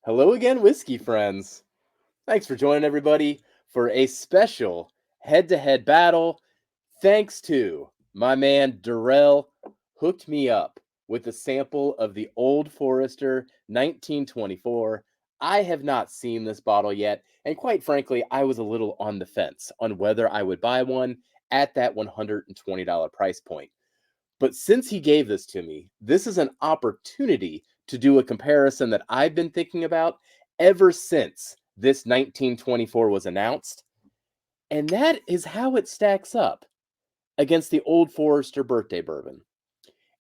Hello again, whiskey friends. Thanks for joining everybody for a special head to head battle. Thanks to my man Durrell, hooked me up with a sample of the Old Forester 1924. I have not seen this bottle yet, and quite frankly, I was a little on the fence on whether I would buy one at that $120 price point. But since he gave this to me, this is an opportunity to do a comparison that I've been thinking about ever since this 1924 was announced. And that is how it stacks up against the Old Forester Birthday Bourbon.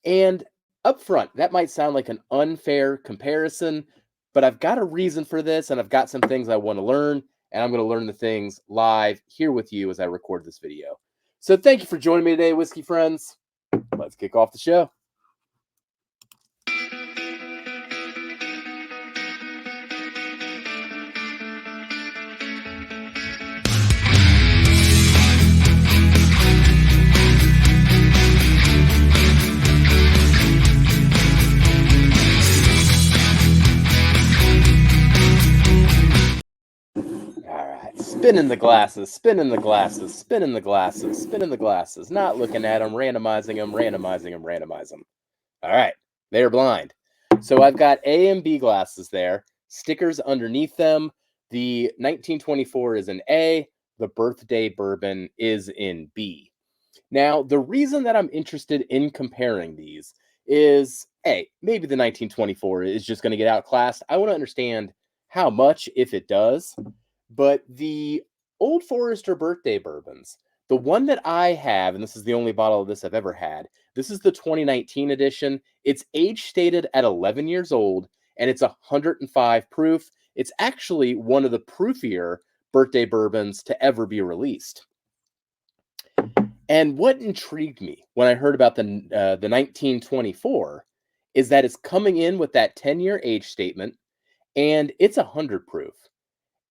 And up front, that might sound like an unfair comparison, but I've got a reason for this, and I've got some things I want to learn, and I'm going to learn the things live here with you as I record this video. So thank you for joining me today, whiskey friends. Let's kick off the show. All right, spinning the glasses, spinning the glasses, spinning the glasses, spinning the glasses, not looking at them, randomizing them, randomizing them, randomizing them. All right, they're blind. So I've got A and B glasses there, stickers underneath them. The 1924 is in A, the birthday bourbon is in B. Now, the reason that I'm interested in comparing these is A, maybe the 1924 is just going to get outclassed. I want to understand how much, if it does. But the Old Forester birthday bourbons, the one that I have, and this is the only bottle of this I've ever had, this is the 2019 edition. It's age stated at 11 years old, and it's 105 proof. It's actually one of the proofier birthday bourbons to ever be released. And what intrigued me when I heard about the 1924 is that it's coming in with that 10-year age statement, and it's 100 proof.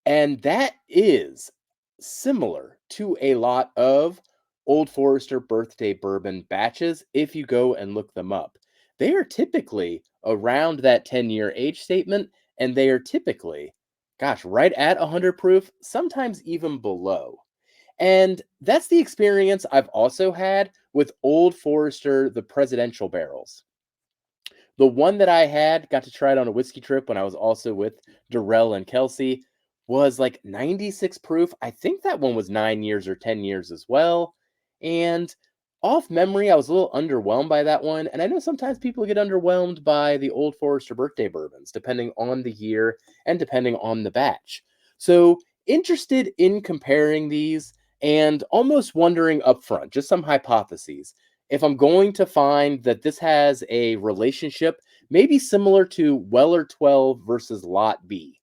And that is similar to a lot of Old Forester birthday bourbon batches if you go and look them up. They are typically around that 10-year age statement, and they are typically, gosh, right at 100 proof, sometimes even below. And that's the experience I've also had with Old Forester, the presidential barrels. The one that I had, got to try it on a whiskey trip when I was also with Darrell and Kelsey, was like 96 proof. I think that one was 9 years or 10 years as well. And off memory, I was a little underwhelmed by that one. And I know sometimes people get underwhelmed by the Old Forester birthday bourbons, depending on the year and depending on the batch. So, interested in comparing these and almost wondering upfront, just some hypotheses if I'm going to find that this has a relationship maybe similar to Weller 12 versus Lot B,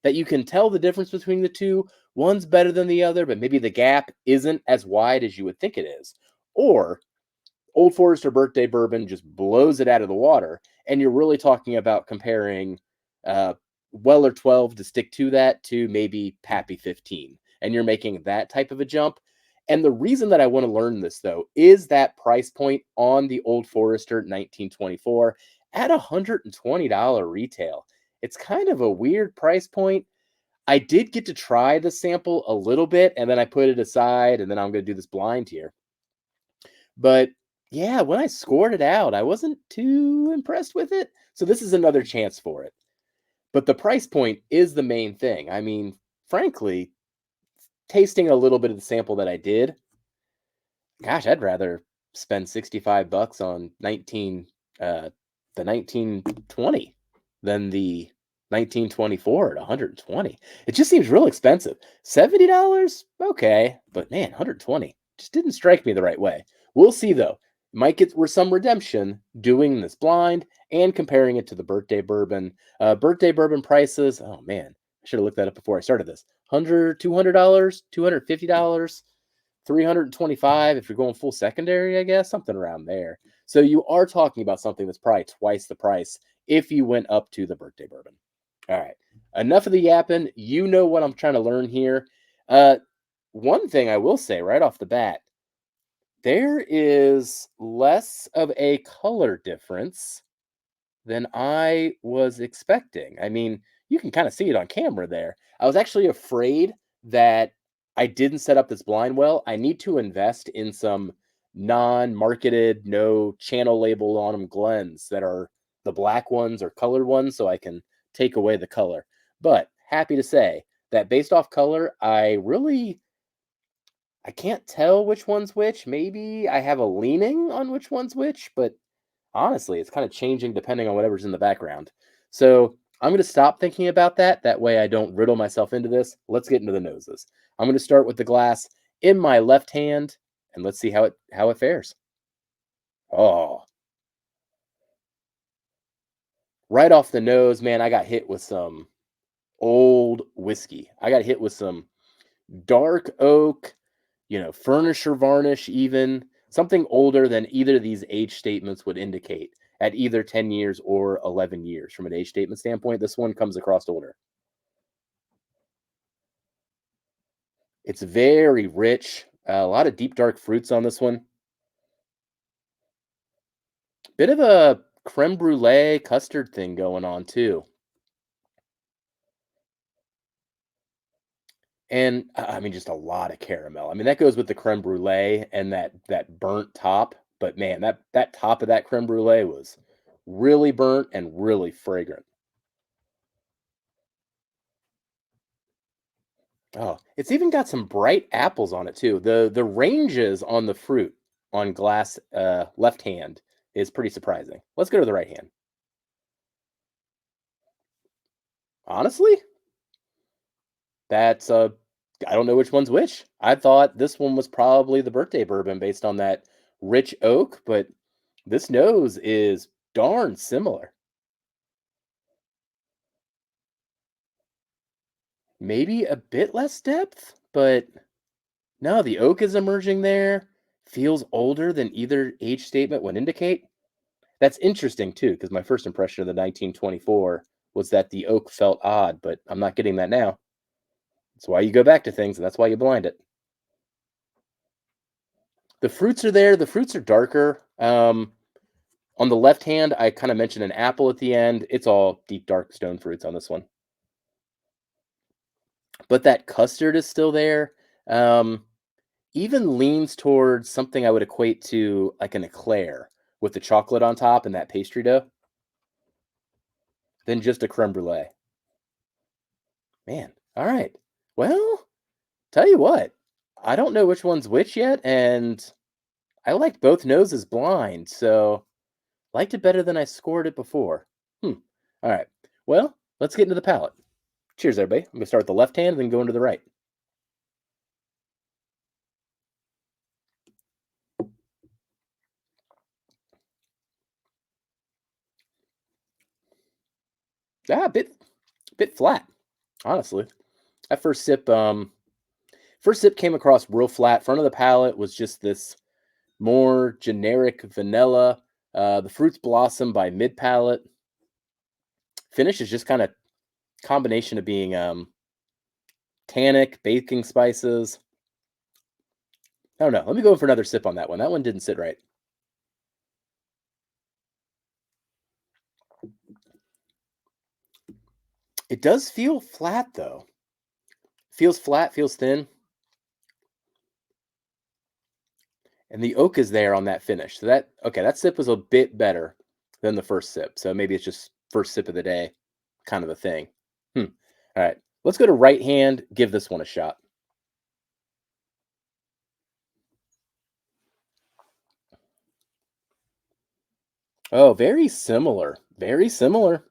that you can tell the difference between the two. One's better than the other, but maybe the gap isn't as wide as you would think it is. Or Old Forester Birthday Bourbon just blows it out of the water, and you're really talking about comparing uh, Weller 12 to stick to that to maybe Pappy 15, and you're making that type of a jump. And the reason that I want to learn this, though, is that price point on the Old Forester 1924 at $120 retail. It's kind of a weird price point. I did get to try the sample a little bit, and then I put it aside, and then I'm going to do this blind here. But yeah, when I scored it out, I wasn't too impressed with it. So this is another chance for it. But the price point is the main thing. I mean, frankly, tasting a little bit of the sample that I did, gosh, I'd rather spend 65 bucks on 19 the 1920 than the 1924 at 120. It just seems real expensive. $70? Okay, but man, 120 just didn't strike me the right way. We'll see though. Might get some redemption doing this blind and comparing it to the birthday bourbon. Birthday bourbon prices. Oh man, I should have looked that up before I started this. $200, $250, 325 if you're going full secondary, I guess, something around there. So you are talking about something that's probably twice the price if you went up to the birthday bourbon. All right. Enough of the yapping. You know what I'm trying to learn here. Uh, One thing I will say right off the bat, there is less of a color difference than I was expecting. I mean, you can kind of see it on camera there. I was actually afraid that I didn't set up this blind well. I need to invest in some non-marketed, no channel label on them Glens that are the black ones or colored ones so I can take away the color. But happy to say that based off color, I can't tell which one's which. Maybe I have a leaning on which one's which, but honestly, it's kind of changing depending on whatever's in the background. So I'm going to stop thinking about that. That way I don't riddle myself into this. Let's get into the noses. I'm going to start with the glass in my left hand and let's see how it fares. Oh, right off the nose, man, I got hit with some old whiskey. I got hit with some dark oak, furniture varnish, even something older than either of these age statements would indicate at either 10 years or 11 years. From an age statement standpoint, this one comes across older. It's very rich, a lot of deep, dark fruits on this one. Bit of a creme brulee custard thing going on, too. And I mean, just a lot of caramel. I mean, that goes with the creme brulee and that burnt top. But man, that top of that creme brulee was really burnt and really fragrant. Oh, it's even got some bright apples on it too. The ranges on the fruit on glass left hand is pretty surprising. Let's go to the right hand. Honestly, that's I don't know which one's which. I thought this one was probably the birthday bourbon based on that rich oak, but this nose is darn similar. Maybe a bit less depth, but no, the oak is emerging there. Feels older than either age statement would indicate. That's interesting too, because my first impression of the 1924 was that the oak felt odd, but I'm not getting that now. That's why you go back to things, and that's why you blind it. The fruits are there. The fruits are darker. On the left hand, I kind of mentioned an apple at the end. It's all deep, dark stone fruits on this one, but that custard is still there. Um, Even leans towards something I would equate to like an eclair with the chocolate on top and that pastry dough than just a creme brulee. Man, all right. Well, tell you what, I don't know which one's which yet, and I liked both noses blind, so liked it better than I scored it before. Hmm. All right. Well, let's get into the palate. Cheers, everybody. I'm gonna start with the left hand, then go into the right. Bit flat, honestly. That first sip came across real flat. Front of the palate was just this more generic vanilla. The fruits blossom by mid palate. Finish is just kind of combination of being tannic, baking spices. I don't know. Let me go for another sip on that one. That one didn't sit right. It does feel flat though. Feels flat, feels thin, and the oak is there on that finish. So that sip was a bit better than the first sip. So maybe it's just first sip of the day kind of a thing. Hmm. All right. Let's go to right hand. Give this one a shot. Oh, very similar. Very similar.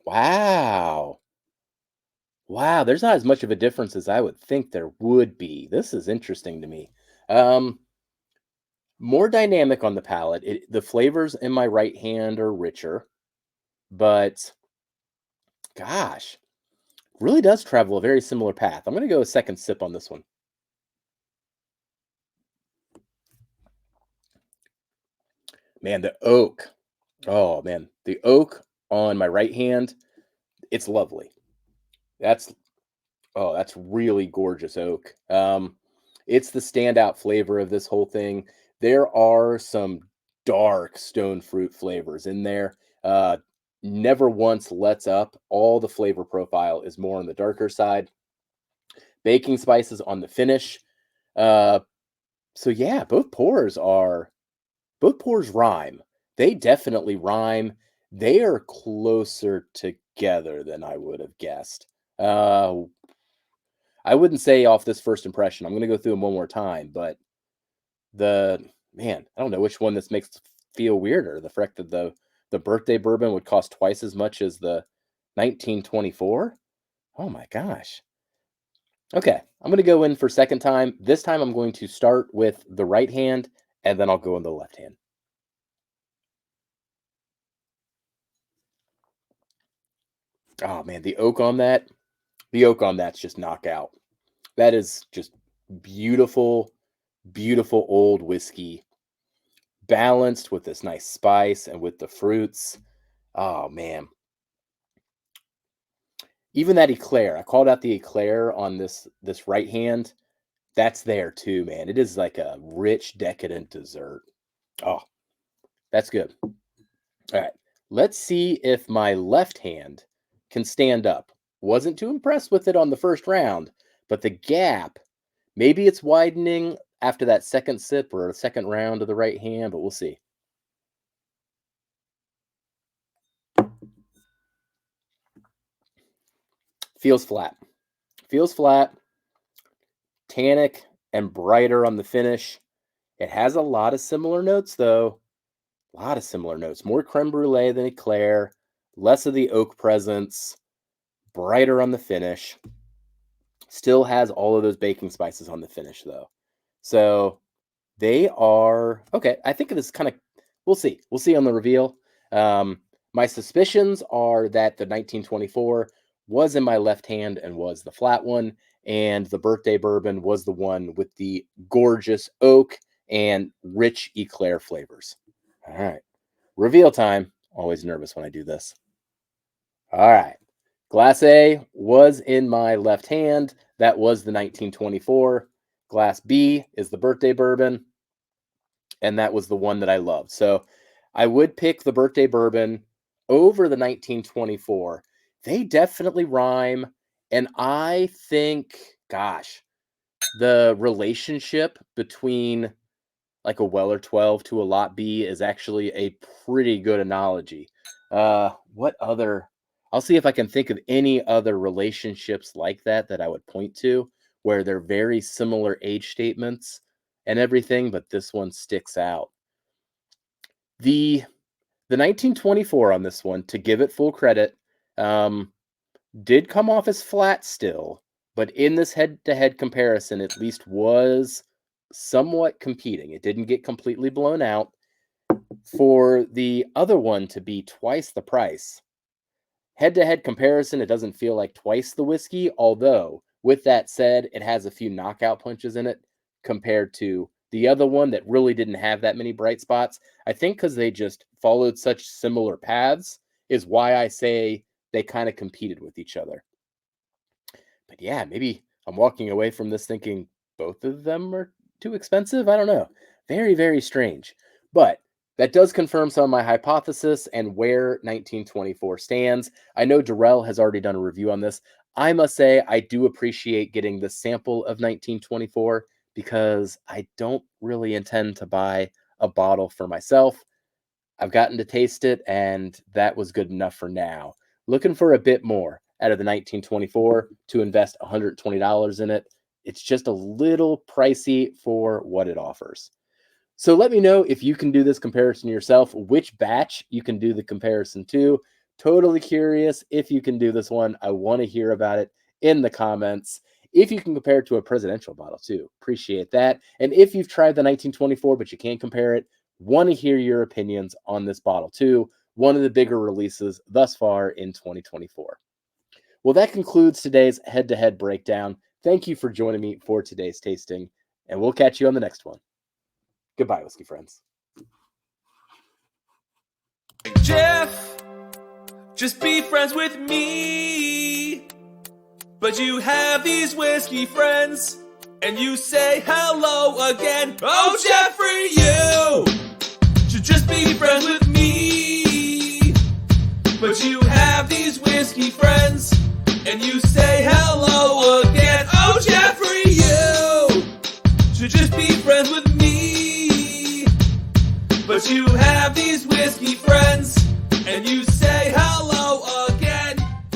Wow. Wow, there's not as much of a difference as I would think there would be. This is interesting to me. Um, More dynamic on the palate. The flavors in my right hand are richer, but gosh, really does travel a very similar path. I'm going to go a second sip on this one. Man, the oak. Oh man, the oak on my right hand, it's lovely. That's that's really gorgeous oak. It's the standout flavor of this whole thing. There are some dark stone fruit flavors in there. never once lets up. All the flavor profile is more on the darker side. Baking spices on the finish. Uh, so yeah, both pours rhyme. They definitely rhyme. They are closer together than I would have guessed. I wouldn't say off this first impression. I'm going to go through them one more time, but the man, I don't know which one this makes feel weirder. The fact that the birthday bourbon would cost twice as much as the 1924. Oh my gosh. Okay, I'm going to go in for second time. This time I'm going to start with the right hand and then I'll go in the left hand. Oh man, the oak on that's just knockout. That is just beautiful, beautiful old whiskey, balanced with this nice spice and with the fruits. Oh man, even that eclair. I called out the eclair on this right hand. That's there too, man. It is like a rich, decadent dessert. Oh, that's good. All right, let's see if my left hand can stand up. Wasn't too impressed with it on the first round, but the gap, maybe it's widening after that second sip or a second round of the right hand, but we'll see. Feels flat. Feels flat, tannic, and brighter on the finish. It has a lot of similar notes, though. A lot of similar notes. More creme brulee than eclair, less of the oak presence, brighter on the finish. Still has all of those baking spices on the finish, though. So they are okay. I think this kind of we'll see. We'll see on the reveal. My suspicions are that the 1924 was in my left hand and was the flat one, and the birthday bourbon was the one with the gorgeous oak and rich eclair flavors. All right, reveal time. Always nervous when I do this. All right, glass A was in my left hand. That was the 1924. Glass B is the birthday bourbon, and that was the one that I loved. So I would pick the birthday bourbon over the 1924. They definitely rhyme. And I think, gosh, the relationship between like a Weller 12 to a Lot B is actually a pretty good analogy. What other? I'll see if I can think of any other relationships like that I would point to where they're very similar age statements and everything, but this one sticks out. The 1924 on this one, to give it full credit, did come off as flat still, but in this head-to-head comparison, at least was somewhat competing. It didn't get completely blown out. For the other one to be twice the price, head-to-head comparison, it doesn't feel like twice the whiskey, although, with that said, it has a few knockout punches in it compared to the other one that really didn't have that many bright spots. I think because they just followed such similar paths is why I say they kind of competed with each other. But yeah, maybe I'm walking away from this thinking both of them are too expensive. I don't know. Very, very strange. But that does confirm some of my hypothesis and where 1924 stands. I know Darrell has already done a review on this. I must say, I do appreciate getting the sample of 1924 because I don't really intend to buy a bottle for myself. I've gotten to taste it, and that was good enough for now. Looking for a bit more out of the 1924 to invest $120 in it. It's just a little pricey for what it offers. So let me know if you can do this comparison yourself, which batch you can do the comparison to. Totally curious if you can do this one. I want to hear about it in the comments. If you can compare it to a presidential bottle too, appreciate that. And if you've tried the 1924 but you can't compare it, want to hear your opinions on this bottle too. One of the bigger releases thus far in 2024. Well, that concludes today's head-to-head breakdown. Thank you for joining me for today's tasting, and we'll catch you on the next one. Goodbye, whiskey friends. Jeff, just be friends with me. But you have these whiskey friends, and you say hello again. Oh, Jeffrey, you should just be friends with me. But you have these whiskey friends, and you say hello again. Oh, Jeffrey, you should just be friends with me. But you have these whiskey